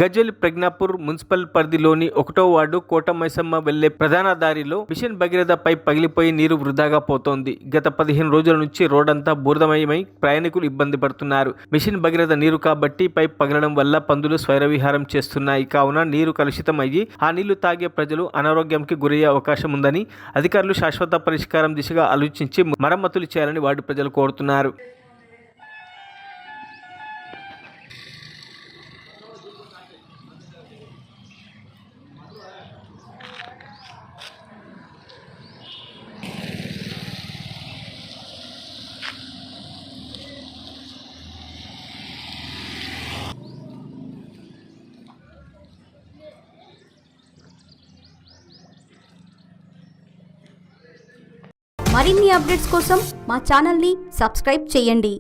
Gajwel Pragnapur municipal పరిధిలోని 1వ ward Kota Maisamma వెళ్లే ప్రధాన దారిలో మిషన్ భగీరథ పైప్ పగిలిపోయి నీరు వృధాగా పోతోంది. గత 15 రోజుల నుంచి రోడ్డంతా బురదమయమై ప్రయాణికులు ఇబ్బంది పడుతున్నారు. మిషన్ భగీరథ నీరు కాబట్టి పైప్ పగలడం వల్ల పందులు స్వైరవిహారం చేస్తున్నాయి. కావున నీరు కలుషితం అయ్యి ఆ నీళ్లు తాగే ప్రజలు అనారోగ్యంకి గురయ్యే అవకాశం ఉందని అధికారులు శాశ్వత పరిష్కారం దిశగా ఆలోచించి మరమ్మతులు చేయాలని వార్డు ప్రజలు కోరుతున్నారు. మరిన్ని అప్డేట్స్ కోసం మా ఛానల్ని సబ్స్క్రైబ్ చేయండి.